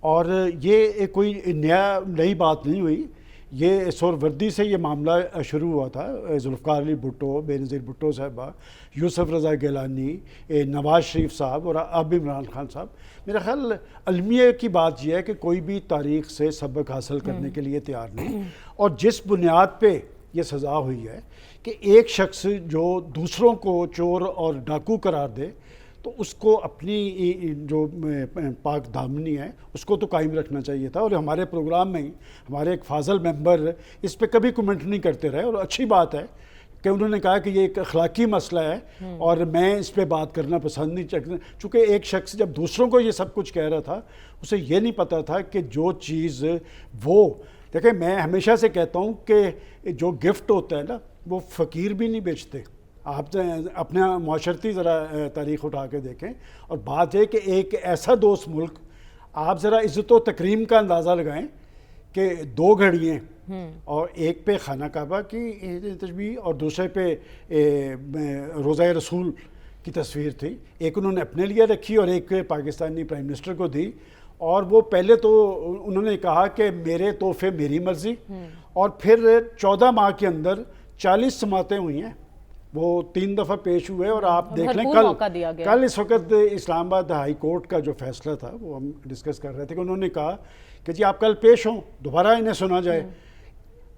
اور یہ کوئی نئی بات نہیں ہوئی، یہ سہروردی سے یہ معاملہ شروع ہوا تھا. ذوالفقار علی بھٹو، بے نظیر بھٹو صاحبہ، یوسف رضا گیلانی، نواز شریف صاحب اور اب عمران خان صاحب. میرا خیال المیہ کی بات یہ ہے کہ کوئی بھی تاریخ سے سبق حاصل کرنے کے لیے تیار نہیں، اور جس بنیاد پہ یہ سزا ہوئی ہے کہ ایک شخص جو دوسروں کو چور اور ڈاکو قرار دے تو اس کو اپنی جو پاک دامنی ہے اس کو تو قائم رکھنا چاہیے تھا. اور ہمارے پروگرام میں ہی ہمارے ایک فاضل ممبر اس پہ کبھی کومنٹ نہیں کرتے رہے، اور اچھی بات ہے کہ انہوں نے کہا کہ یہ ایک اخلاقی مسئلہ ہے اور میں اس پہ بات کرنا پسند نہیں کرتا. چونکہ ایک شخص جب دوسروں کو یہ سب کچھ کہہ رہا تھا، اسے یہ نہیں پتہ تھا کہ جو چیز وہ دیکھیں، میں ہمیشہ سے کہتا ہوں کہ جو گفٹ ہوتا ہے نا وہ فقیر بھی نہیں بیچتے. آپ اپنا معاشرتی ذرا تاریخ اٹھا کے دیکھیں، اور بات ہے کہ ایک ایسا دوست ملک، آپ ذرا عزت و تکریم کا اندازہ لگائیں کہ 2 گھڑیاں اور ایک پہ خانہ کعبہ کی تشبیہ اور دوسرے پہ روضہ رسول کی تصویر تھی. ایک انہوں نے اپنے لیے رکھی اور ایک پاکستانی پرائم منسٹر کو دی، اور وہ پہلے تو انہوں نے کہا کہ میرے تحفے میری مرضی، اور پھر 14 ماہ کے اندر 40 سماعتیں ہوئی ہیں، وہ 3 دفعہ پیش ہوئے. اور آپ دیکھ لیں کل اس وقت اسلام آباد ہائی کورٹ کا جو فیصلہ تھا وہ ہم ڈسکس کر رہے تھے کہ انہوں نے کہا کہ جی آپ کل پیش ہوں، دوبارہ انہیں سنا جائے.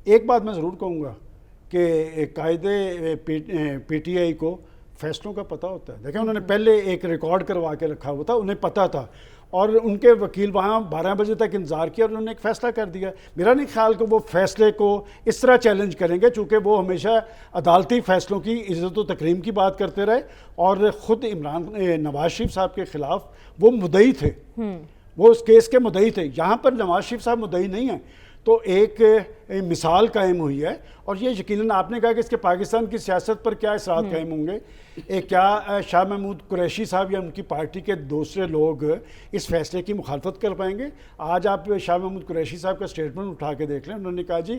ایک بات میں ضرور کہوں گا کہ قائدے پی ٹی آئی کو فیصلوں کا پتہ ہوتا ہے. دیکھیں انہوں نے پہلے ایک ریکارڈ کروا کے رکھا ہوا تھا، انہیں پتہ تھا، اور ان کے وکیل وہاں 12 بجے تک انتظار کیا اور انہوں نے ایک فیصلہ کر دیا. میرا نہیں خیال کہ وہ فیصلے کو اس طرح چیلنج کریں گے، چونکہ وہ ہمیشہ عدالتی فیصلوں کی عزت و تکریم کی بات کرتے رہے، اور خود نواز شریف صاحب کے خلاف وہ مدعی تھے، وہ اس کیس کے مدعی تھے. یہاں پر نواز شریف صاحب مدعی نہیں ہیں، تو ایک مثال قائم ہوئی ہے. اور یہ یقیناً آپ نے کہا کہ اس کے پاکستان کی سیاست پر کیا اثرات قائم ہوں گے. کیا شاہ محمود قریشی صاحب یا ان کی پارٹی کے دوسرے لوگ اس فیصلے کی مخالفت کر پائیں گے؟ آج آپ شاہ محمود قریشی صاحب کا سٹیٹمنٹ اٹھا کے دیکھ لیں، انہوں نے کہا جی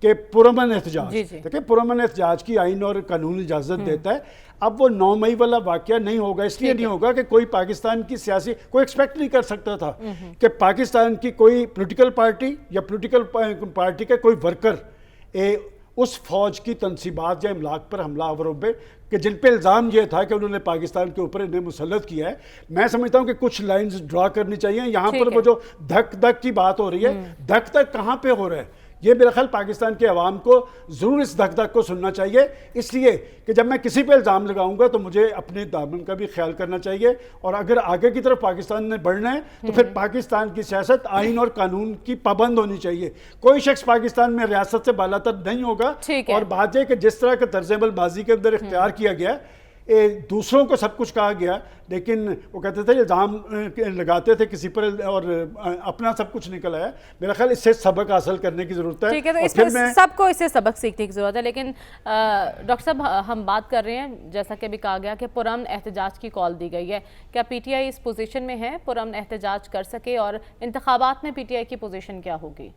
کہ پرامن احتجاج، دیکھیں پرامن احتجاج کی آئین اور قانون اجازت دیتا ہے. اب وہ 9 مئی والا واقعہ نہیں ہوگا، اس لیے نہیں ہوگا کہ کوئی پاکستان کی سیاسی کوئی ایکسپیکٹ نہیں کر سکتا تھا کہ پاکستان کی کوئی پولیٹیکل پارٹی یا پولیٹیکل پارٹی کا کوئی ورکر اس فوج کی تنصیبات یا املاک پر حملہ آوروں پہ کہ جن پہ الزام یہ تھا کہ انہوں نے پاکستان کے اوپر انہیں مسلط کیا ہے. میں سمجھتا ہوں کہ کچھ لائنز ڈرا کرنی چاہیے. یہاں پر وہ جو دھک دھک کی بات ہو رہی ہے، دھک دھک کہاں پہ ہو رہا ہے؟ یہ میرا خیال پاکستان کے عوام کو ضرور اس دھک دھک کو سننا چاہیے، اس لیے کہ جب میں کسی پہ الزام لگاؤں گا تو مجھے اپنے دامن کا بھی خیال کرنا چاہیے. اور اگر آگے کی طرف پاکستان نے بڑھنا ہے تو پھر پاکستان کی سیاست آئین اور قانون کی پابند ہونی چاہیے. کوئی شخص پاکستان میں ریاست سے بالاتر نہیں ہوگا. اور بات یہ کہ جس طرح کا طرز عمل بازی کے اندر اختیار کیا گیا، دوسروں کو سب کچھ کہا گیا، لیکن وہ کہتے تھے الزام لگاتے تھے کسی پر اور اپنا سب کچھ نکل آیا. میرا خیال اس سے سبق حاصل کرنے کی ضرورت ہے. ٹھیک ہے، تو سب کو اس سے سبق سیکھنے کی ضرورت ہے. لیکن ڈاکٹر صاحب ہم بات کر رہے ہیں، جیسا کہ بھی کہا گیا کہ پرامن احتجاج کی کال دی گئی ہے. کیا P T I us position میں ہے پرامن احتجاج کر سکے، اور انتخابات میں پی ٹی آئی کی پوزیشن کیا ہوگی؟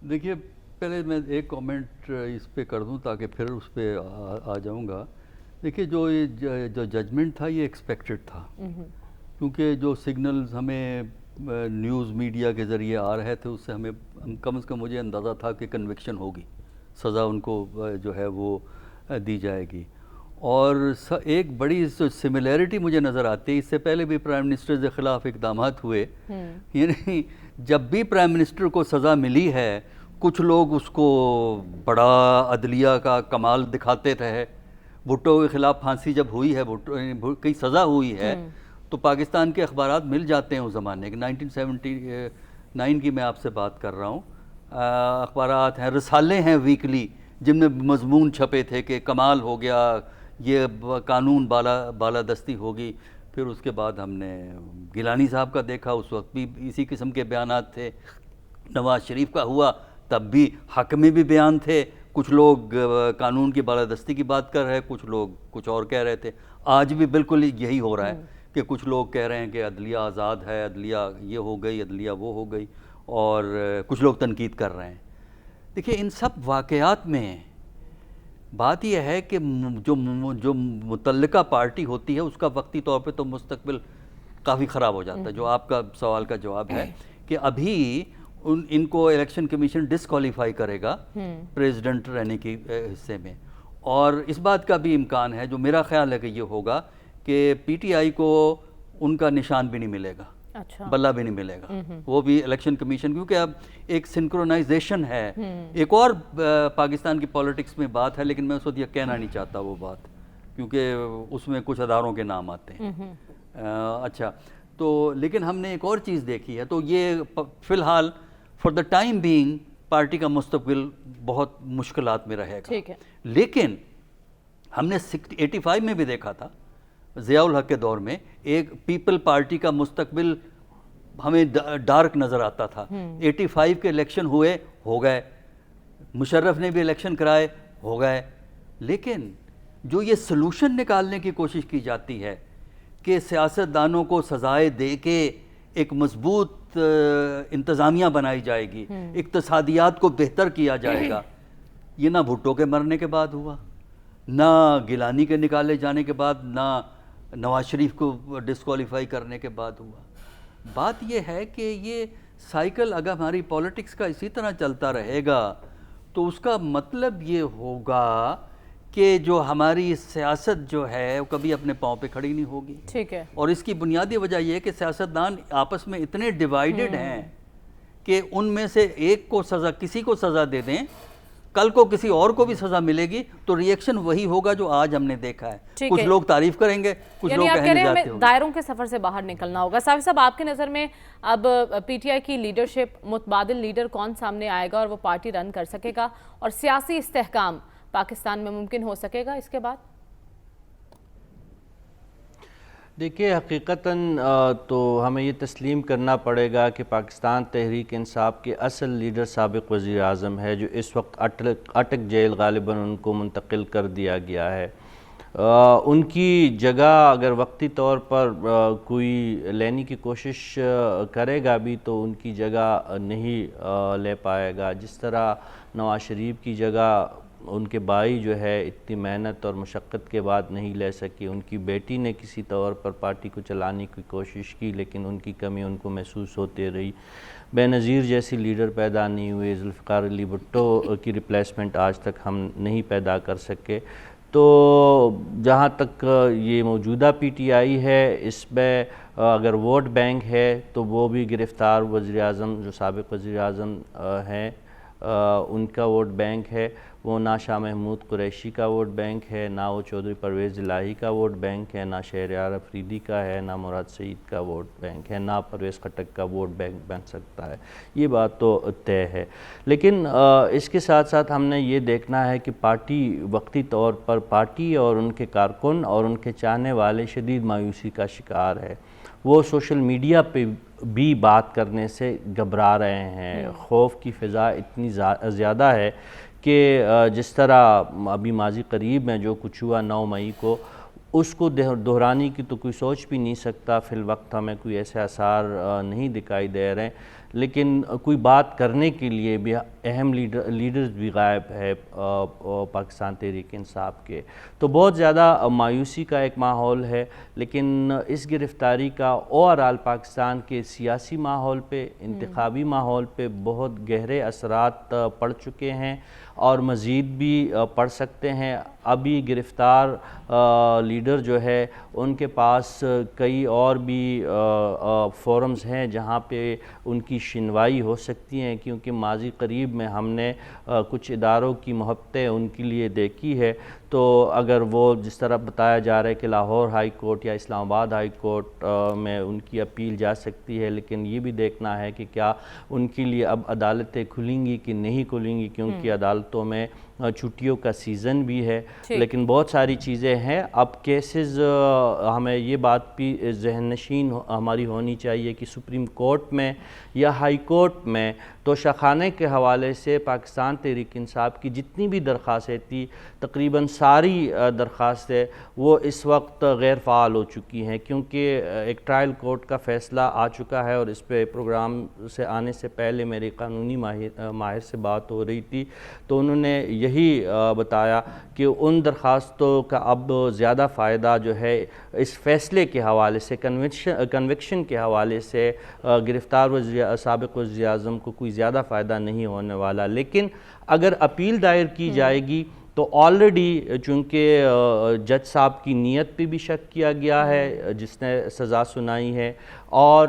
دیکھیے، پہلے میں ایک کامنٹ اس پہ کر دوں تاکہ پھر اس پہ آ جاؤں گا. دیکھیے جو ججمنٹ تھا یہ ایکسپیکٹڈ تھا، کیونکہ جو سگنلز ہمیں نیوز میڈیا کے ذریعے آ رہے تھے اس سے ہمیں کم از کم مجھے اندازہ تھا کہ کنوکشن ہوگی، سزا ان کو جو ہے وہ دی جائے گی. اور ایک بڑی سملیرٹی مجھے نظر آتی ہے، اس سے پہلے بھی پرائم منسٹر کے خلاف اقدامات ہوئے، یعنی جب بھی پرائم منسٹر کو سزا ملی ہے کچھ لوگ اس کو بڑا عدلیہ کا کمال دکھاتے رہے. بھٹو کے خلاف پھانسی جب ہوئی ہے، کی سزا ہوئی ہے، تو پاکستان کے اخبارات مل جاتے ہیں اس زمانے کے، 1979 کی میں آپ سے بات کر رہا ہوں. اخبارات ہیں، رسالے ہیں ویکلی جن میں مضمون چھپے تھے کہ کمال ہو گیا، یہ قانون بالادستی ہوگی. پھر اس کے بعد ہم نے گیلانی صاحب کا دیکھا، اس وقت بھی اسی قسم کے بیانات تھے. نواز شریف کا ہوا تب بھی حق میں بھی بیان تھے، کچھ لوگ قانون کی بالادستی کی بات کر رہے، کچھ لوگ کچھ اور کہہ رہے تھے. آج بھی بالکل یہی ہو رہا ہے کہ کچھ لوگ کہہ رہے ہیں کہ عدلیہ آزاد ہے، عدلیہ یہ ہو گئی، عدلیہ وہ ہو گئی، اور کچھ لوگ تنقید کر رہے ہیں. دیکھیے ان سب واقعات میں بات یہ ہے کہ جو متعلقہ پارٹی ہوتی ہے اس کا وقتی طور پہ تو مستقبل کافی خراب ہو جاتا ہے. جو آپ کا سوال کا جواب ہے کہ ابھی ان کو الیکشن کمیشن ڈسکوالیفائی کرے گا پریزیڈنٹ رہنے کی حصے میں, اور اس بات کا بھی امکان ہے, جو میرا خیال ہے کہ یہ ہوگا, کہ پی ٹی آئی کو ان کا نشان بھی نہیں ملے گا, بلہ بھی نہیں ملے گا. وہ بھی الیکشن کمیشن, کیونکہ اب ایک سنکرونائزیشن ہے. ایک اور پاکستان کی پولیٹکس میں بات ہے, لیکن میں اس وقت یہ کہنا نہیں چاہتا وہ بات, کیونکہ اس میں کچھ اداروں کے نام آتے ہیں. اچھا, تو لیکن ہم نے ایک اور چیز دیکھی ہے. تو یہ فی الحال for the time being party کا مستقبل بہت مشکلات میں رہے گا. لیکن ہم نے 85 میں بھی دیکھا تھا, ضیاء الحق کے دور میں, ایک پیپل پارٹی کا مستقبل ہمیں ڈارک نظر آتا تھا. 85 کے الیکشن ہوئے, ہو گئے, مشرف نے بھی الیکشن کرائے, ہو گئے. لیکن جو یہ سلوشن نکالنے کی کوشش کی جاتی ہے کہ سیاستدانوں کو سزائیں دے کے ایک مضبوط انتظامیہ بنائی جائے گی, اقتصادیات کو بہتر کیا جائے گا, یہ نہ بھٹو کے مرنے کے بعد ہوا, نہ گیلانی کے نکالے جانے کے بعد, نہ نواز شریف کو ڈسکوالیفائی کرنے کے بعد ہوا. بات یہ ہے کہ یہ سائیکل اگر ہماری پولیٹکس کا اسی طرح چلتا رہے گا تو اس کا مطلب یہ ہوگا کہ جو ہماری سیاست جو ہے وہ کبھی اپنے پاؤں پہ کھڑی نہیں ہوگی. ٹھیک ہے. اور اس کی بنیادی وجہ یہ ہے کہ سیاستدان آپس میں اتنے ڈیوائیڈڈ ہیں کہ ان میں سے ایک کو سزا, کسی کو سزا دے دیں, کل کو کسی اور کو بھی سزا ملے گی, تو ری ایکشن وہی ہوگا جو آج ہم نے دیکھا ہے. کچھ لوگ تعریف کریں گے, کچھ لوگ کہنے جاتے ہوں گے. دائروں کے سفر سے باہر نکلنا ہوگا. صافی صاحب, آپ کی نظر میں اب پی ٹی آئی کی لیڈرشپ, متبادل لیڈر کون سامنے آئے گا اور وہ پارٹی رن کر سکے گا, اور سیاسی استحکام پاکستان میں ممکن ہو سکے گا اس کے بعد؟ دیکھیے, حقیقتاً تو ہمیں یہ تسلیم کرنا پڑے گا کہ پاکستان تحریک انصاف کے اصل لیڈر سابق وزیر اعظم ہے, جو اس وقت اٹک جیل غالباً ان کو منتقل کر دیا گیا ہے. ان کی جگہ اگر وقتی طور پر کوئی لینے کی کوشش کرے گا بھی تو ان کی جگہ نہیں لے پائے گا. جس طرح نواز شریف کی جگہ ان کے بھائی جو ہے اتنی محنت اور مشقت کے بعد نہیں لے سکی. ان کی بیٹی نے کسی طور پر پارٹی کو چلانے کی کوشش کی, لیکن ان کی کمی ان کو محسوس ہوتی رہی. بے نظیر جیسی لیڈر پیدا نہیں ہوئے. ذوالفقار علی بھٹو کی ریپلیسمنٹ آج تک ہم نہیں پیدا کر سکے. تو جہاں تک یہ موجودہ پی ٹی آئی ہے, اس میں اگر ووٹ بینک ہے تو وہ بھی گرفتار وزیر اعظم جو سابق وزیر اعظم ہیں ان کا ووٹ بینک ہے. وہ نہ شاہ محمود قریشی کا ووٹ بینک ہے, نہ وہ چودھری پرویز الہی کا ووٹ بینک ہے, نہ شہریار افریدی کا ہے, نہ مراد سعید کا ووٹ بینک ہے, نہ پرویز خٹک کا ووٹ بینک بن سکتا ہے. یہ بات تو طے ہے. لیکن اس کے ساتھ ساتھ ہم نے یہ دیکھنا ہے کہ پارٹی وقتی طور پر پارٹی اور ان کے کارکن اور ان کے چاہنے والے شدید مایوسی کا شکار ہے. وہ سوشل میڈیا پہ بھی بات کرنے سے گھبرا رہے ہیں. خوف کی فضا اتنی زیادہ ہے کہ جس طرح ابھی ماضی قریب میں جو کچھ ہوا 9 مئی کو, اس کو دہرانے کی تو کوئی سوچ بھی نہیں سکتا. فی الوقت ہمیں کوئی ایسے آثار نہیں دکھائی دے رہے ہیں, لیکن کوئی بات کرنے کے لیے بھی اہم لیڈرز بھی غائب ہے پاکستان تحریک انصاف کے. تو بہت زیادہ مایوسی کا ایک ماحول ہے. لیکن اس گرفتاری کا اوورآل پاکستان کے سیاسی ماحول پہ, انتخابی ماحول پہ بہت گہرے اثرات پڑ چکے ہیں اور مزید بھی پڑ سکتے ہیں. ابھی گرفتار لیڈر جو ہے ان کے پاس کئی اور بھی فورمز ہیں جہاں پہ ان کی شنوائی ہو سکتی ہیں, کیونکہ ماضی قریب میں ہم نے کچھ اداروں کی محبتیں ان کے لیے دیکھی ہے. تو اگر وہ جس طرح بتایا جا رہا ہے کہ لاہور ہائی کورٹ یا اسلام آباد ہائی کورٹ میں ان کی اپیل جا سکتی ہے, لیکن یہ بھی دیکھنا ہے کہ کیا ان کے لیے اب عدالتیں کھلیں گی کہ نہیں کھلیں گی, کیونکہ عدالتوں میں چھٹیوں کا سیزن بھی ہے. لیکن بہت ساری چیزیں ہیں. اب کیسز ہمیں یہ بات بھی ذہن نشین ہماری ہونی چاہیے کہ سپریم کورٹ میں یا ہائی کورٹ میں توشہ خانے کے حوالے سے پاکستان تحریک انصاف کی جتنی بھی درخواستیں تھی, تقریباً ساری درخواستیں وہ اس وقت غیر فعال ہو چکی ہیں، کیونکہ ایک ٹرائل کورٹ کا فیصلہ آ چکا ہے، اور اس پہ پروگرام سے آنے سے پہلے میری قانونی ماہر سے بات ہو رہی تھی، تو انہوں نے یہی بتایا کہ ان درخواستوں کا اب زیادہ فائدہ جو ہے اس فیصلے کے حوالے سے، کنوکشن کے حوالے سے گرفتار سابق وزیر اعظم کو کوئی زیادہ فائدہ نہیں ہونے والا. لیکن اگر اپیل دائر کی جائے گی تو آلریڈی چونکہ جج صاحب کی نیت پہ بھی شک کیا گیا ہے جس نے سزا سنائی ہے، اور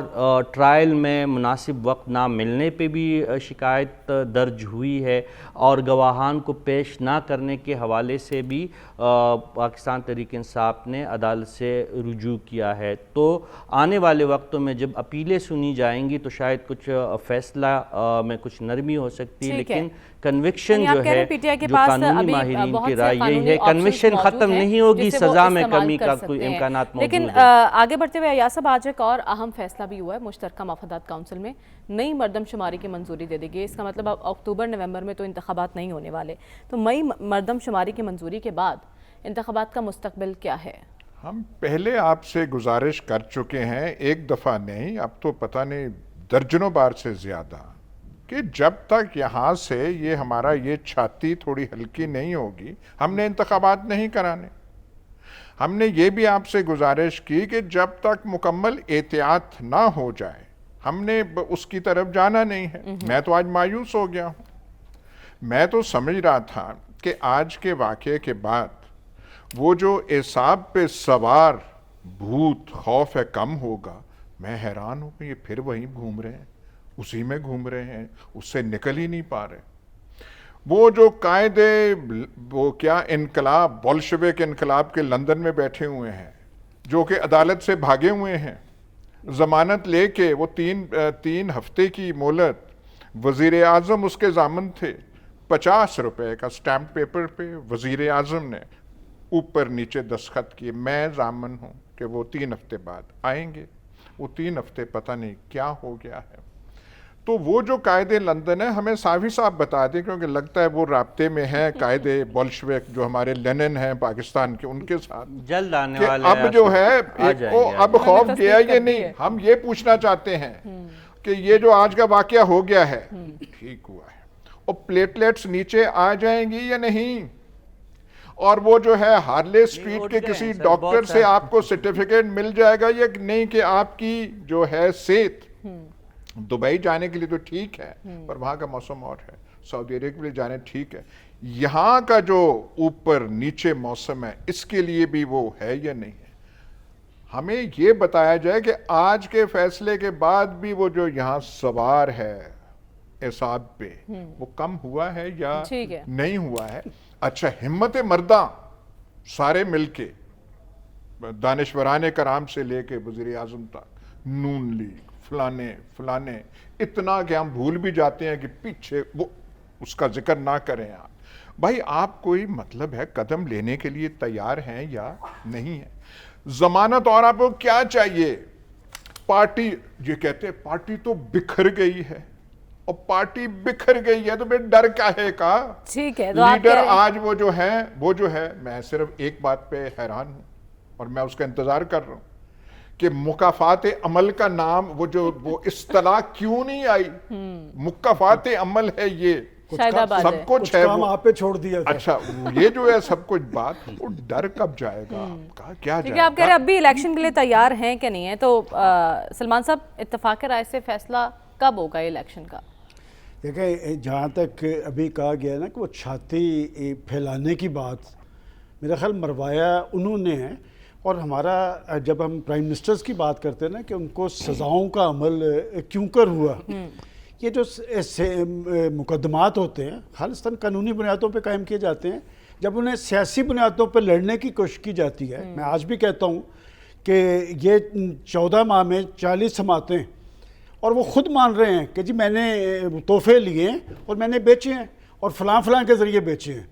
ٹرائل میں مناسب وقت نہ ملنے پہ بھی شکایت درج ہوئی ہے، اور گواہان کو پیش نہ کرنے کے حوالے سے بھی پاکستان تحریک انصاف نے عدالت سے رجوع کیا ہے. تو آنے والے وقتوں میں جب اپیلیں سنی جائیں گی تو شاید کچھ فیصلہ میں کچھ نرمی ہو سکتی ہے، لیکن کنوکشن جو ہے جو قانونی ماہرین کی رائے یہی ہے، کنوکشن ختم نہیں ہوگی، سزا میں کمی کا کوئی امکانات موجود ہیں. لیکن آگے بڑھتے ہوئے ایاز صاحب، آج ایک اور اہم فیصلہ بھی ہوا ہے. مشترکہ مفادات کونسل میں نئی مردم شماری کی منظوری دے دی گئی. اس کا مطلب اب اکتوبر نومبر میں تو انتخابات نہیں ہونے والے، تو مئی مردم شماری کی منظوری کے بعد انتخابات کا مستقبل کیا ہے؟ ہم پہلے آپ سے گزارش کر چکے ہیں، ایک دفعہ نہیں، اب تو پتہ نہیں درجنوں بار سے زیادہ، کہ جب تک یہاں سے یہ ہمارا یہ چھاتی تھوڑی ہلکی نہیں ہوگی ہم نے انتخابات نہیں کرانے. ہم نے یہ بھی آپ سے گزارش کی کہ جب تک مکمل احتیاط نہ ہو جائے ہم نے اس کی طرف جانا نہیں ہے. میں تو آج مایوس ہو گیا ہوں. میں تو سمجھ رہا تھا کہ آج کے واقعے کے بعد وہ جو اعصاب پہ سوار بھوت خوف ہے کم ہوگا. میں حیران ہوں کہ یہ پھر وہیں گھوم رہے ہیں، اسی میں گھوم رہے ہیں، اس سے نکل ہی نہیں پا رہے. وہ جو قائدے وہ کیا انقلاب، بولشوک انقلاب کے لندن میں بیٹھے ہوئے ہیں، جو کہ عدالت سے بھاگے ہوئے ہیں ضمانت لے کے، وہ تین ہفتے کی مہلت، وزیر اعظم اس کے ضامن تھے، 50 روپے کا سٹیمپ پیپر پہ وزیر اعظم نے اوپر نیچے دستخط کیے، میں ضامن ہوں کہ وہ 3 ہفتے بعد آئیں گے. وہ 3 ہفتے پتہ نہیں کیا ہو گیا ہے. تو وہ جو قائد لندن ہے ہمیں صاف ہی صاف بتا دیں، کیونکہ لگتا ہے وہ رابطے میں ہیں قائد بولشوک جو ہمارے لینن ہیں پاکستان کے، ان کے ساتھ جلد آنے کہ والے اب جو ہے اب خوف گیا یہ نہیں. ہم یہ پوچھنا چاہتے ہیں کہ یہ جو آج کا واقعہ ہو گیا ہے ٹھیک ہوا ہے، اور پلیٹلیٹس نیچے آ جائیں گی یا نہیں؟ اور وہ جو ہے ہارلے اسٹریٹ کے کسی ڈاکٹر سے آپ کو سرٹیفکیٹ مل جائے گا یا نہیں کہ آپ کی جو ہے صحت، دبئی جانے کے لیے تو ٹھیک ہے پر وہاں کا موسم اور ہے، سعودی عرب کے لیے جانے ٹھیک ہے، یہاں کا جو اوپر نیچے موسم ہے اس کے لیے بھی وہ ہے یا نہیں ہے؟ ہمیں یہ بتایا جائے کہ آج کے فیصلے کے بعد بھی وہ جو یہاں سوار ہے اعصاب پہ وہ کم ہوا ہے یا نہیں ہوا ہے. اچھا، ہمت مرداں سارے مل کے، دانشوران کرام سے لے کے وزیر اعظم تک، نون لیگ، فلانے اتنا کہ ہم بھول بھی جاتے ہیں کہ پیچھے وہ اس کا ذکر نہ کریں. آپ بھائی آپ کوئی مطلب ہے قدم لینے کے لیے تیار ہیں یا نہیں ہیں؟ ضمانت اور آپ کو کیا چاہیے؟ پارٹی یہ کہتے ہیں پارٹی تو بکھر گئی ہے، اور پارٹی بکھر گئی ہے تو پھر ڈر کاہے کا؟ لیڈر آج وہ جو ہے میں صرف ایک بات پہ حیران ہوں اور میں اس کا انتظار کر رہا ہوں کہ مکافات عمل کا نام وہ اصطلاح کیوں نہیں آئی؟ مکافات عمل ہے یہ، سب کچھ ہے، کام آپ پہ چھوڑ دیا تھا. اچھا یہ جو ہے سب کچھ بات، وہ ڈر کب جائے گا؟ کیا جائے گا؟ آپ کہہ رہے اب بھی الیکشن کے لیے تیار ہیں کہ نہیں ہیں؟ تو سلمان صاحب اتفاق رائے سے فیصلہ کب ہوگا الیکشن کا؟ دیکھیں جہاں تک ابھی کہا گیا نا کہ وہ چھاتی پھیلانے کی بات، میرا خیال مروایا انہوں نے ہے. اور ہمارا جب ہم پرائم منسٹرز کی بات کرتے ہیں نا کہ ان کو سزاؤں کا عمل کیوں کر ہوا، یہ جو مقدمات ہوتے ہیں خالصتاً قانونی بنیادوں پہ قائم کیے جاتے ہیں. جب انہیں سیاسی بنیادوں پہ لڑنے کی کوشش کی جاتی ہے، میں آج بھی کہتا ہوں کہ یہ 14 ماہ میں 40 سماعتیں، اور وہ خود مان رہے ہیں کہ جی میں نے تحفے لیے ہیں اور میں نے بیچے ہیں اور فلاں کے ذریعے بیچے ہیں،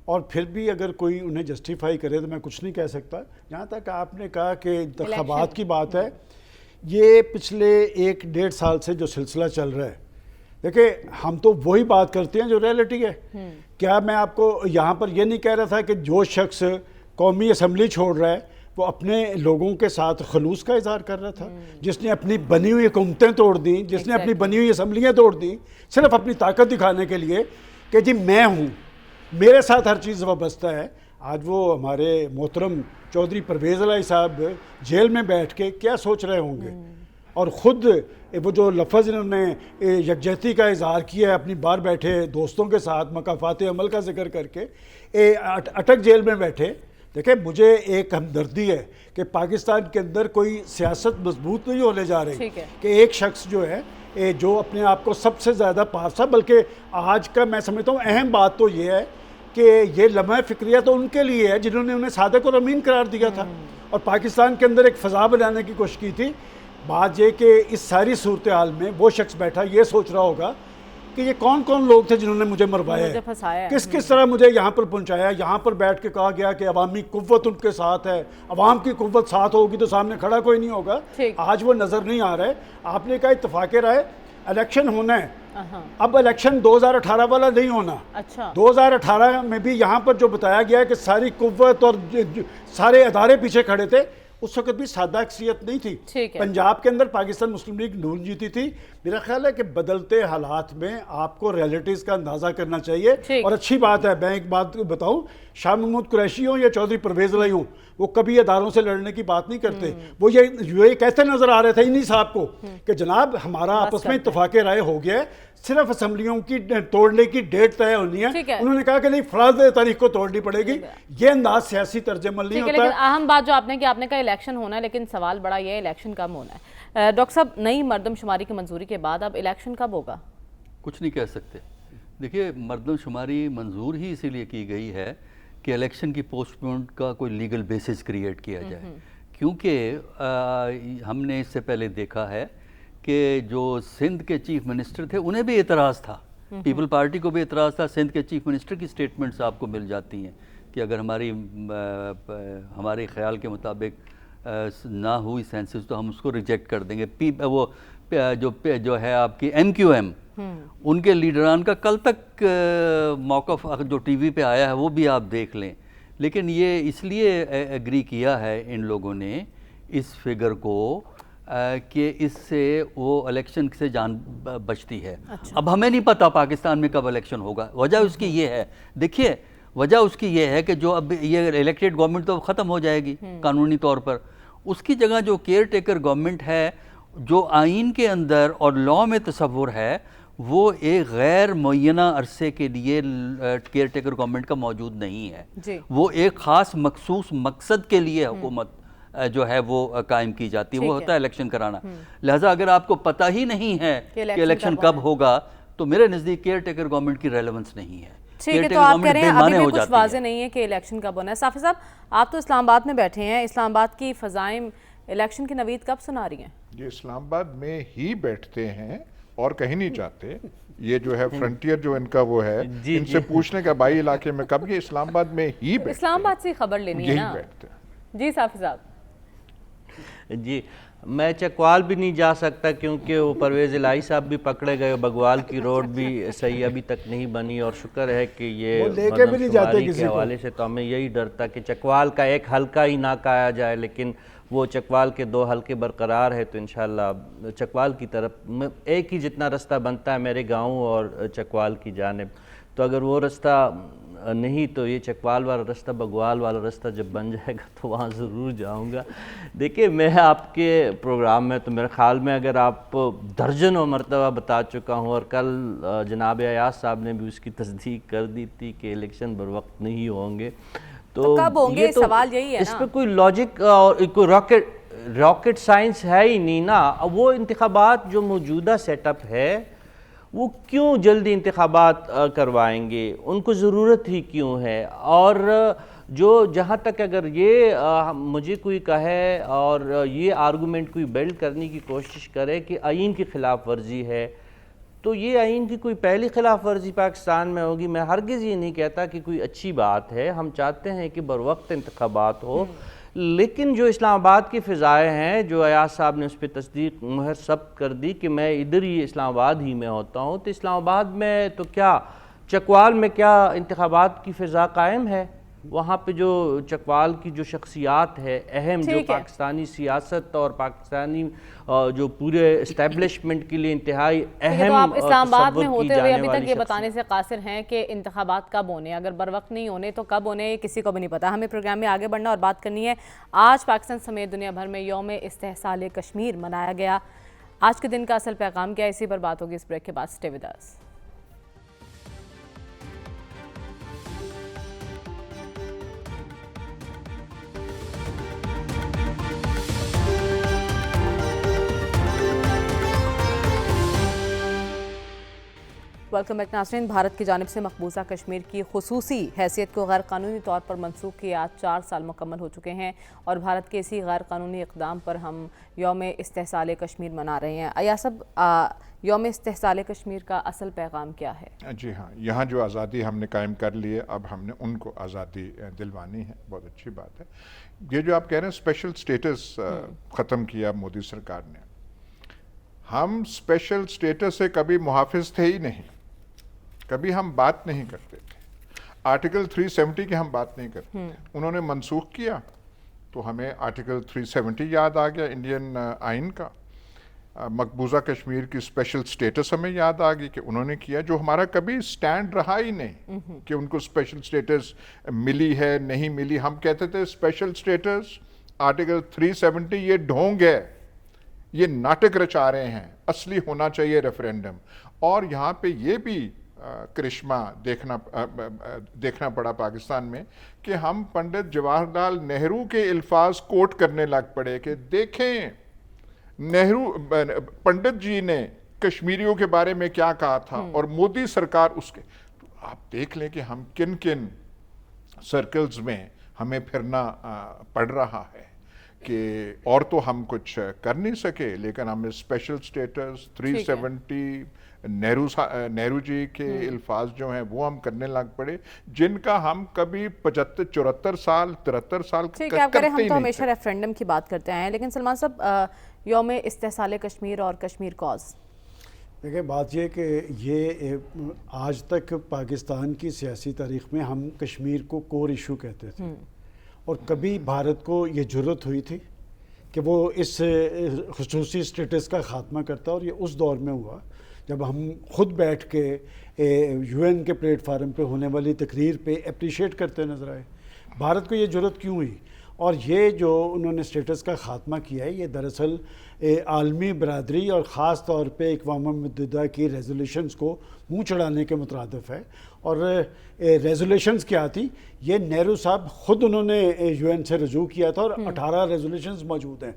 اور پھر بھی اگر کوئی انہیں جسٹیفائی کرے تو میں کچھ نہیں کہہ سکتا. جہاں تک آپ نے کہا کہ انتخابات کی بات ہے، یہ پچھلے 1-1.5 سال سے جو سلسلہ چل رہا ہے دیکھیں ہم تو وہی بات کرتے ہیں جو ریئلٹی ہے. کیا میں آپ کو یہاں پر یہ نہیں کہہ رہا تھا کہ جو شخص قومی اسمبلی چھوڑ رہا ہے وہ اپنے لوگوں کے ساتھ خلوص کا اظہار کر رہا تھا؟ جس نے اپنی بنی ہوئی حکومتیں توڑ دیں، جس نے اپنی بنی ہوئی اسمبلیاں توڑ دیں صرف اپنی طاقت دکھانے کے لیے کہ جی میں ہوں، میرے ساتھ ہر چیز وابستہ ہے. آج وہ ہمارے محترم چودھری پرویز الہی صاحب جیل میں بیٹھ کے کیا سوچ رہے ہوں گے، اور خود وہ جو لفظ انہوں نے یکجہتی کا اظہار کیا ہے اپنی باہر بیٹھے دوستوں کے ساتھ مکافات عمل کا ذکر کر کے اٹک جیل میں بیٹھے. دیکھیں مجھے ایک ہمدردی ہے کہ پاکستان کے اندر کوئی سیاست مضبوط نہیں ہونے جا رہی کہ ایک شخص جو ہے جو اپنے آپ کو سب سے زیادہ پاسا، بلکہ آج کا میں سمجھتا ہوں اہم بات تو یہ ہے کہ یہ لمحہ فکریہ تو ان کے لیے ہے جنہوں نے انہیں صادق اور امین قرار دیا تھا اور پاکستان کے اندر ایک فضا بنانے کی کوشش کی تھی. بات یہ کہ اس ساری صورتحال میں وہ شخص بیٹھا یہ سوچ رہا ہوگا کہ یہ کون کون لوگ تھے جنہوں نے مجھے مروایا ہے، کس طرح مجھے یہاں پر پہنچایا. یہاں پر بیٹھ کے کہا گیا کہ عوامی قوت ان کے ساتھ ہے، عوام کی قوت ساتھ ہوگی تو سامنے کھڑا کوئی نہیں ہوگا. آج وہ نظر نہیں آ رہا ہے. آپ نے کہا اتفاق رائے الیکشن ہونا ہے، اب الیکشن 2018 والا نہیں ہونا. 2018 میں بھی یہاں پر جو بتایا گیا ہے کہ ساری قوت اور سارے ادارے پیچھے کھڑے تھے، اس وقت بھی سادہ اکثریت نہیں تھی. پنجاب کے اندر پاکستان مسلم لیگ نون جیتی تھی. میرا خیال ہے کہ بدلتے حالات میں آپ کو ریئلٹیز کا اندازہ کرنا چاہیے. اور اچھی بات ہے، میں ایک بات بتاؤں، شاہ محمود قریشی ہوں یا چودھری پرویز الہی ہوں، وہ کبھی اداروں سے لڑنے کی بات نہیں کرتے. وہ یہ کہتے نظر آ رہے تھے انہی صاحب کو کہ جناب ہمارا آپس میں اتفاق رائے ہو گیا ہے، صرف اسمبلیوں کی توڑنے کی ڈیٹ طے ہونی ہے. انہوں نے کہا کہ نہیں فلاں تاریخ کو توڑنی پڑے گی. یہ انداز سیاسی طرز عمل نہیں ہوتا. لیکن اہم بات جو آپ نے کہا الیکشن ہونا ہے، لیکن سوال بڑا یہ ہے الیکشن کب ہونا ہے. ڈاکٹر صاحب نئی مردم شماری کی منظوری کے بعد اب الیکشن کب ہوگا؟ کچھ نہیں کہہ سکتے. دیکھیے مردم شماری منظور ہی اسی لیے کی گئی ہے کہ الیکشن کی پوسٹ پون کا کوئی لیگل بیسس کریٹ کیا جائے. کیونکہ ہم نے اس سے پہلے دیکھا ہے کہ جو سندھ کے چیف منسٹر تھے انہیں بھی اعتراض تھا، پیپل پارٹی کو بھی اعتراض تھا. سندھ کے چیف منسٹر کی سٹیٹمنٹس آپ کو مل جاتی ہیں کہ اگر ہمارے خیال کے مطابق نہ ہوئی سینسس تو ہم اس کو ریجیکٹ کر دیں گے. وہ جو ہے آپ کی MQM ان کے لیڈران کا کل تک موقف جو ٹی وی پہ آیا ہے وہ بھی آپ دیکھ لیں. لیکن یہ اس لیے ایگری کیا ہے ان لوگوں نے اس فگر کو کہ اس سے وہ الیکشن سے جان بچتی ہے. اب ہمیں نہیں پتا پاکستان میں کب الیکشن ہوگا. وجہ اس کی یہ ہے، دیکھیے وجہ اس کی یہ ہے کہ جو اب یہ الیکٹڈ گورنمنٹ تو ختم ہو جائے گی قانونی طور پر، اس کی جگہ جو کیئر ٹیکر گورنمنٹ ہے جو آئین کے اندر اور لاء میں تصور ہے وہ ایک غیر معینہ عرصے کے لیے کیئر ٹیکر گورنمنٹ کا موجود نہیں ہے. وہ ایک خاص مخصوص مقصد کے لیے حکومت جو ہے وہ قائم کی جاتی ہے، وہ ہوتا ہے الیکشن کرانا. لہٰذا اگر آپ کو پتہ ہی نہیں ہے کہ الیکشن کب ہوگا تو میرے نزدیک کیئر ٹیکر گورنمنٹ کی ریلیونس نہیں ہے. ٹھیک ہے، تو آپ کہہ رہے ہیں ابھی بھی کچھ واضح نہیں ہے کہ الیکشن کب ہونا ہے. صافی صاحب آپ تو اسلام آباد میں بیٹھے ہیں، اسلام آباد کی فضائیں الیکشن کی نوید کب سنا رہی ہیں؟ یہ اسلام آباد میں ہی بیٹھتے ہیں اور کہیں نہیں جاتے. یہ جو ہے فرنٹیئر جو ان کا وہ ہے، ان سے پوچھنے کا بائی علاقے میں کب، یہ اسلام آباد میں ہی بیٹھتے ہیں. اسلام آباد سے خبر لینی ہے نا. جی صافی صاحب. جی میں چکوال بھی نہیں جا سکتا کیونکہ وہ پرویز الہی صاحب بھی پکڑے گئے، بگوال کی روڈ بھی صحیح ابھی تک نہیں بنی، اور شکر ہے کہ یہ مردم شماری کے حوالے سے تو ہمیں یہی ڈر تھا کہ چکوال کا ایک حلقہ ہی نہ کہا جائے، لیکن وہ چکوال کے 2 حلقے برقرار ہے. تو انشاءاللہ چکوال کی طرف ایک ہی جتنا رستہ بنتا ہے میرے گاؤں اور چکوال کی جانب، تو اگر وہ رستہ نہیں تو یہ چکوال والا رستہ، بگوال والا رستہ جب بن جائے گا تو وہاں ضرور جاؤں گا. دیکھیں میں آپ کے پروگرام میں تو میرے خیال میں اگر آپ درجنوں مرتبہ بتا چکا ہوں، اور کل جناب ایاز صاحب نے بھی اس کی تصدیق کر دی تھی کہ الیکشن بر وقت نہیں ہوں گے. تو کب ہوں گے سوال یہی ہے نا. اس پہ کوئی لاجک اور کوئی راکٹ سائنس ہے ہی نہیں نا. وہ انتخابات جو موجودہ سیٹ اپ ہے وہ کیوں جلدی انتخابات کروائیں گے، ان کو ضرورت ہی کیوں ہے؟ اور جو جہاں تک اگر یہ مجھے کوئی کہے اور یہ آرگومنٹ کوئی بلڈ کرنے کی کوشش کرے کہ آئین کی خلاف ورزی ہے، تو یہ آئین کی کوئی پہلی خلاف ورزی پاکستان میں ہوگی. میں ہرگز یہ نہیں کہتا کہ کوئی اچھی بات ہے، ہم چاہتے ہیں کہ بر وقت انتخابات ہو، لیکن جو اسلام آباد کی فضائیں ہیں، جو ایاز صاحب نے اس پہ تصدیق مہر ثبت کر دی کہ میں ادھر ہی اسلام آباد ہی میں ہوتا ہوں، تو اسلام آباد میں تو کیا چکوال میں کیا انتخابات کی فضا قائم ہے؟ وہاں پہ جو چکوال کی جو شخصیات ہے اہم، جو پاکستانی سیاست اور پاکستانی جو پورے اسٹیبلشمنٹ کے لیے انتہائی اہم تو آپ اسلام آباد میں تصور کی ہوتے ہوئے جانے ابھی والی تک یہ بتانے سے قاصر ہیں کہ انتخابات کب ہونے، اگر بر وقت نہیں ہونے تو کب ہونے، یہ کسی کو بھی نہیں پتا۔ ہمیں پروگرام میں آگے بڑھنا اور بات کرنی ہے۔ آج پاکستان سمیت دنیا بھر میں یوم استحصال کشمیر منایا گیا۔ آج کے دن کا اصل پیغام کیا ہے، اسی پر بات ہوگی اس بریک کے بعد۔ Stay with us. Welcome back ناظرین۔ بھارت کی جانب سے مقبوضہ کشمیر کی خصوصی حیثیت کو غیر قانونی طور پر منسوخ کیے آج 4 سال مکمل ہو چکے ہیں، اور بھارت کے اسی غیر قانونی اقدام پر ہم یوم استحصال کشمیر منا رہے ہیں۔ ایاز صاحب، یوم استحصال کشمیر کا اصل پیغام کیا ہے؟ جی ہاں، یہاں جو آزادی ہم نے قائم کر لی ہے، اب ہم نے ان کو آزادی دلوانی ہے، بہت اچھی بات ہے۔ یہ جو آپ کہہ رہے ہیں اسپیشل سٹیٹس ختم کیا مودی سرکار نے، ہم اسپیشل سٹیٹس سے کبھی محافظ تھے ہی نہیں، کبھی ہم بات نہیں کرتے تھے۔ آرٹیکل 370 کی ہم بات نہیں کرتے تھے، انہوں نے منسوخ کیا تو ہمیں آرٹیکل 370 یاد آ گیا انڈین آئین کا۔ مقبوضہ کشمیر کی اسپیشل سٹیٹس ہمیں یاد آ گئی کہ انہوں نے کیا، جو ہمارا کبھی سٹینڈ رہا ہی نہیں کہ ان کو اسپیشل سٹیٹس ملی ہے نہیں ملی۔ ہم کہتے تھے اسپیشل سٹیٹس آرٹیکل 370 یہ ڈھونگ ہے، یہ ناٹک رچا رہے ہیں، اصلی ہونا چاہیے ریفرینڈم۔ اور یہاں پہ یہ بھی کرشمہ دیکھنا پڑا پاکستان میں کہ ہم پنڈت جواہر لال نہرو کے الفاظ کوٹ کرنے لگ پڑے کہ دیکھیں پنڈت جی نے کشمیریوں کے بارے میں کیا کہا تھا، اور مودی سرکار اس کے۔ آپ دیکھ لیں کہ ہم کن کن سرکلز میں ہمیں پھرنا پڑ رہا ہے کہ اور تو ہم کچھ کر نہیں سکے، لیکن ہمیں اسپیشل سٹیٹس 370 نہرو جی کے الفاظ جو ہیں وہ ہم کرنے لگ پڑے، جن کا ہم کبھی 74 سال 73 سال ٹھیک ہے، آپ کہہ رہے ہیں ہم تو ہمیشہ ریفرینڈم کی بات کرتے ہیں، لیکن سلمان صاحب یوم استحصال کشمیر اور کشمیر کاز، دیکھیں بات یہ کہ یہ آج تک پاکستان کی سیاسی تاریخ میں ہم کشمیر کو کور ایشو کہتے تھے، اور کبھی بھارت کو یہ جرت ہوئی تھی کہ وہ اس خصوصی سٹیٹس کا خاتمہ کرتا، اور یہ اس دور میں ہوا جب ہم خود بیٹھ کے یو این کے پلیٹ فارم پہ ہونے والی تقریر پہ اپریشیٹ کرتے نظر آئے۔ بھارت کو یہ جرت کیوں ہوئی؟ اور یہ جو انہوں نے سٹیٹس کا خاتمہ کیا ہے، یہ دراصل عالمی برادری اور خاص طور پہ اقوام متحدہ کی ریزولیشنز کو منہ چڑھانے کے مترادف ہے۔ اور ریزولیشنز کیا تھی؟ یہ نہرو صاحب خود انہوں نے یو این سے رجوع کیا تھا، اور 18 ریزولیشنز موجود ہیں۔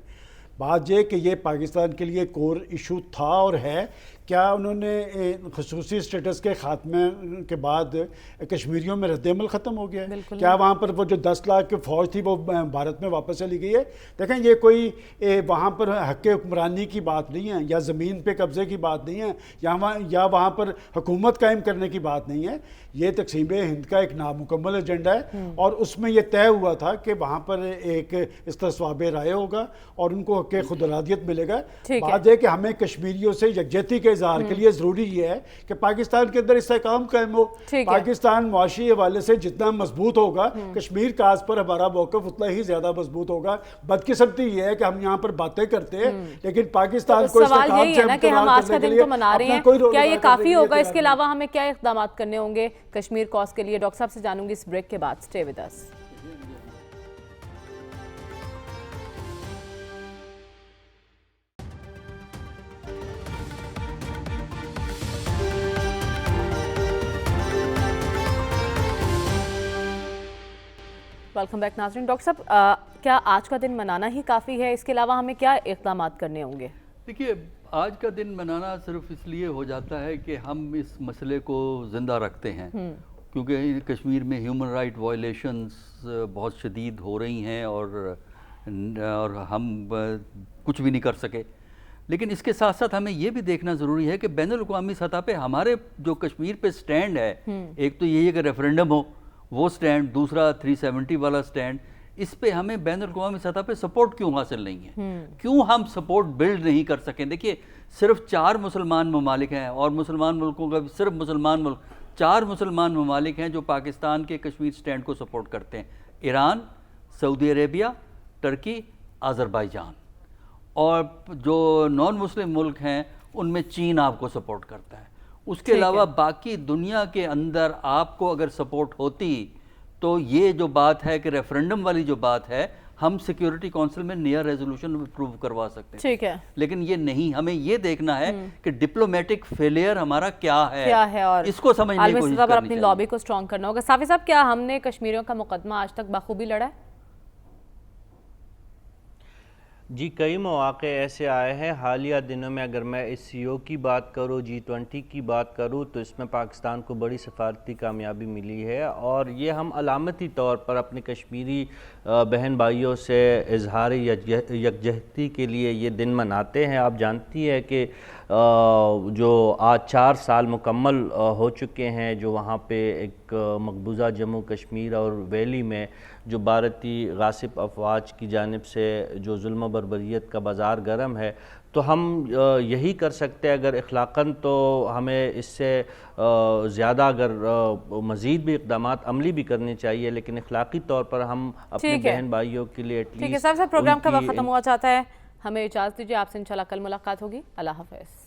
بات یہ کہ یہ پاکستان کے لیے کور ایشو تھا اور ہے۔ کیا انہوں نے خصوصی سٹیٹس کے خاتمے کے بعد کشمیریوں میں رد عمل ختم ہو گیا ہے؟ کیا وہاں پر وہ جو 10 لاکھ کی فوج تھی وہ بھارت میں واپس چلی گئی ہے؟ دیکھیں یہ کوئی وہاں پر حق حکمرانی کی بات نہیں ہے، یا زمین پہ قبضے کی بات نہیں ہے، یا وہاں پر حکومت قائم کرنے کی بات نہیں ہے۔ یہ تقسیم ہند کا ایک نامکمل ایجنڈا ہے، اور اس میں یہ طے ہوا تھا کہ وہاں پر ایک استصواب رائے ہوگا اور ان کو حق خود ارادیت ملے گا۔ بات یہ کہ ہمیں کشمیریوں سے یکجہتی کے اظہار کے لیے ضروری یہ ہے کہ پاکستان کے اندر استحکام قائم ہو۔ پاکستان معاشی حوالے سے جتنا مضبوط ہوگا، کشمیر کاز پر ہمارا موقف اتنا ہی زیادہ مضبوط ہوگا۔ بدقسمتی یہ ہے کہ ہم یہاں پر باتیں کرتے ہیں، لیکن پاکستان کو سوال یہی ہے نا کہ ہم آج کا دن تو منا رہے ہیں، کیا یہ کافی ہوگا؟ اس کے علاوہ ہمیں کیا اقدامات کرنے ہوں گے کشمیر کاز کے لیے؟ ڈاکٹر صاحب سے جانوں گی اس بریک کے بعد۔ Stay with us. Welcome back ناظرین۔ ڈاکٹر صاحب، کیا آج کا دن منانا ہی کافی ہے؟ اس کے علاوہ ہمیں کیا اقدامات کرنے ہوں گے؟ دیکھیے، آج کا دن منانا صرف اس لیے ہو جاتا ہے کہ ہم اس مسئلے کو زندہ رکھتے ہیں، کیونکہ کشمیر میں ہیومن رائٹ وائلیشنز بہت شدید ہو رہی ہیں، اور ہم کچھ بھی نہیں کر سکے۔ لیکن اس کے ساتھ ساتھ ہمیں یہ بھی دیکھنا ضروری ہے کہ بین الاقوامی سطح پہ ہمارے جو کشمیر پہ سٹینڈ ہے، ایک تو یہی ہے کہ ریفرینڈم ہو، وہ سٹینڈ، دوسرا 370 والا سٹینڈ، اس پہ ہمیں بین الاقوامی سطح پہ سپورٹ کیوں حاصل نہیں ہے؟ کیوں ہم سپورٹ بلڈ نہیں کر سکیں؟ دیکھیے صرف 4 مسلمان ممالک ہیں، اور مسلمان ملکوں کا صرف مسلمان ملک 4 مسلمان ممالک ہیں جو پاکستان کے کشمیر سٹینڈ کو سپورٹ کرتے ہیں: ایران، سعودی عربیہ، ترکی، آذربائیجان. اور جو نان مسلم ملک ہیں ان میں چین آپ کو سپورٹ کرتا ہے. اس کے علاوہ باقی دنیا کے اندر آپ کو اگر سپورٹ ہوتی تو یہ جو بات ہے کہ ریفرنڈم والی جو بات ہے، ہم سیکیورٹی کونسل میں نیا ریزولوشن اپروو کروا سکتے ہیں. ٹھیک ہے، لیکن یہ نہیں، ہمیں یہ دیکھنا ہے کہ ڈپلومیٹک فیلئر ہمارا کیا ہے اور اس کو سمجھنے کی عالمی کوشش سطح پر کرنی اپنی چاہیے. لابی کو سٹرونگ کرنا ہوگا. صافی صاحب، کیا ہم نے کشمیریوں کا مقدمہ آج تک بخوبی لڑا ہے؟ جی کئی مواقع ایسے آئے ہیں. حالیہ دنوں میں اگر میں اس سی او کی بات کروں، G20 کی بات کروں، تو اس میں پاکستان کو بڑی سفارتی کامیابی ملی ہے، اور یہ ہم علامتی طور پر اپنے کشمیری بہن بھائیوں سے اظہار یکجہتی کے لیے یہ دن مناتے ہیں. آپ جانتی ہے کہ جو آج 4 سال مکمل ہو چکے ہیں جو وہاں پہ ایک مقبوضہ جموں کشمیر اور ویلی میں جو بھارتی غاصب افواج کی جانب سے جو ظلم و بربریت کا بازار گرم ہے، تو ہم یہی کر سکتے ہیں. اگر اخلاقاً تو ہمیں اس سے زیادہ اگر مزید بھی اقدامات عملی بھی کرنے چاہیے، لیکن اخلاقی طور پر ہم اپنے بہن بھائیوں کے لیے ایٹ لیسٹ. ٹھیک ہے صاحب، پروگرام کا وقت ختم ہوا چاہتا ہے، ہمیں اجازت دیجیے. آپ سے انشاءاللہ کل ملاقات ہوگی. اللہ حافظ.